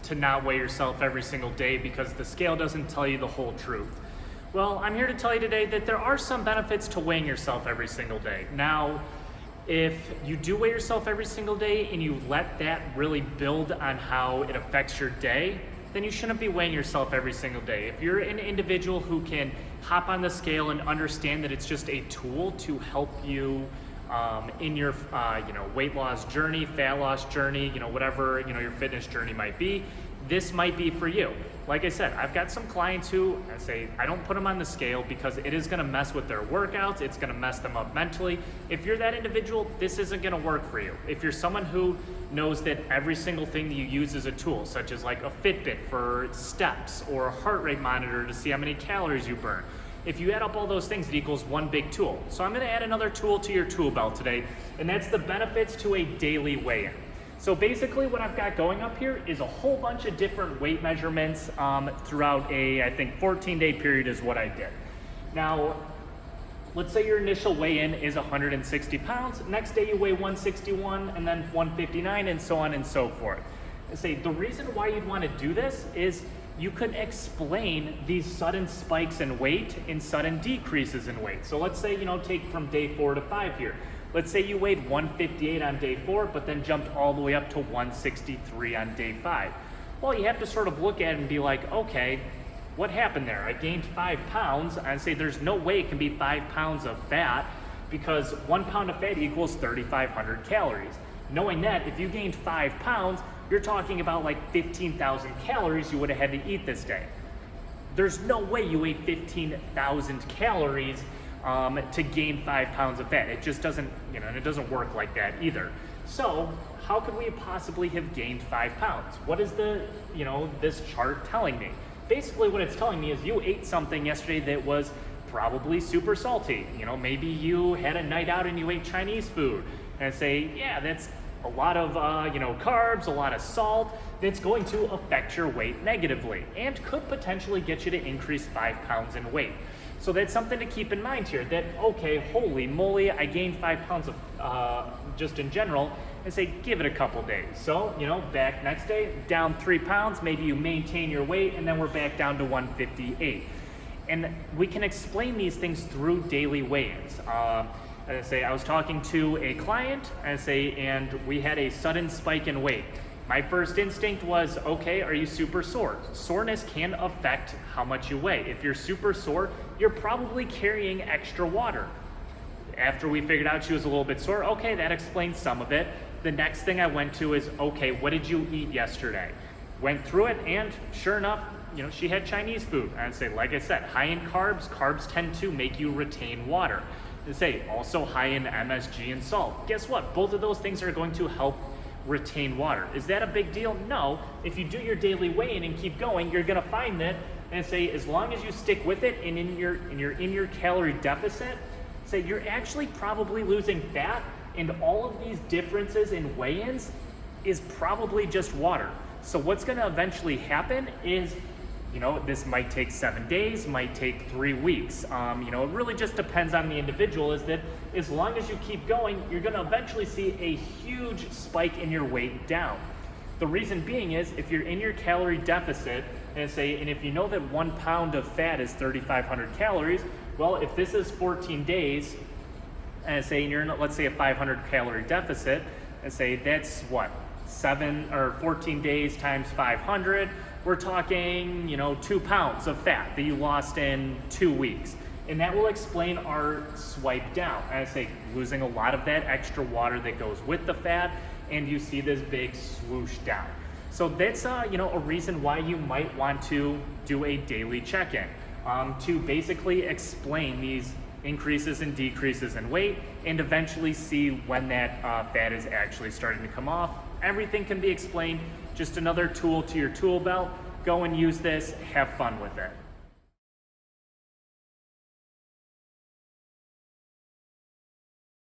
to not weigh yourself every single day because the scale doesn't tell you the whole truth? Well, I'm here to tell you today that there are some benefits to weighing yourself every single day. Now, if you do weigh yourself every single day and you let that really build on how it affects your day, then you shouldn't be weighing yourself every single day. If you're an individual who can hop on the scale and understand that it's just a tool to help you in your weight loss journey, fat loss journey, whatever your fitness journey might be, this might be for you. Like I said, I've got some clients who I say I don't put them on the scale because it is going to mess with their workouts. It's going to mess them up mentally. If you're that individual, this isn't going to work for you. If you're someone who knows that every single thing that you use is a tool, such as like a Fitbit for steps or a heart rate monitor to see how many calories you burn, if you add up all those things, it equals one big tool. So I'm going to add another tool to your tool belt today, and that's the benefits to a daily weigh-in. So basically what I've got going up here is a whole bunch of different weight measurements throughout I think 14-day period is what I did. Now, let's say your initial weigh-in is 160 pounds. Next day you weigh 161 and then 159 and so on and so forth. I say the reason why you'd want to do this is you could explain these sudden spikes in weight and sudden decreases in weight. So let's say, take from day 4 to 5 here. Let's say you weighed 158 on day 4, but then jumped all the way up to 163 on day 5. Well, you have to sort of look at it and be like, okay, what happened there? I gained 5 pounds. I'd say there's no way it can be 5 pounds of fat because 1 pound of fat equals 3,500 calories. Knowing that, if you gained 5 pounds, you're talking about like 15,000 calories you would have had to eat this day. There's no way you ate 15,000 calories to gain 5 pounds of fat. It just doesn't, and it doesn't work like that either. So how could we possibly have gained 5 pounds? What is this chart telling me? Basically what it's telling me is you ate something yesterday that was probably super salty. Maybe you had a night out and you ate Chinese food. And I say, yeah, that's a lot of carbs, a lot of salt, that's going to affect your weight negatively and could potentially get you to increase 5 pounds in weight. So that's something to keep in mind here that, okay, holy moly, I gained 5 pounds of just in general, and say, give it a couple days. So, back next day, down 3 pounds, maybe you maintain your weight, and then we're back down to 158. And we can explain these things through daily weigh-ins. I was talking to a client, and we had a sudden spike in weight. My first instinct was, okay, are you super sore? Soreness can affect how much you weigh. If you're super sore, you're probably carrying extra water. After we figured out she was a little bit sore, okay, that explains some of it. The next thing I went to is, okay, what did you eat yesterday? Went through it, and sure enough, she had Chinese food. I'd say, like I said, high in carbs, carbs tend to make you retain water. I'd say also high in MSG and salt. Guess what? Both of those things are going to help retain water. Is that a big deal? No. If you do your daily weigh-in and keep going, you're gonna find that, and say as long as you stick with it and you're in your calorie deficit, say you're actually probably losing fat, and all of these differences in weigh-ins is probably just water. So what's gonna eventually happen is, this might take 7 days, might take 3 weeks. It really just depends on the individual, is that as long as you keep going, you're gonna eventually see a huge spike in your weight down. The reason being is if you're in your calorie deficit, and if you know that 1 pound of fat is 3,500 calories, well, if this is 14 days, and you're in, let's say, a 500 calorie deficit, and that's what? 14 days times 500, we're talking, 2 pounds of fat that you lost in 2 weeks. And that will explain our swipe down. Losing a lot of that extra water that goes with the fat, and you see this big swoosh down. So that's, a reason why you might want to do a daily check-in to basically explain these increases and decreases in weight and eventually see when that fat is actually starting to come off. Everything can be explained. Just another tool to your tool belt. Go and use this. Have fun with it.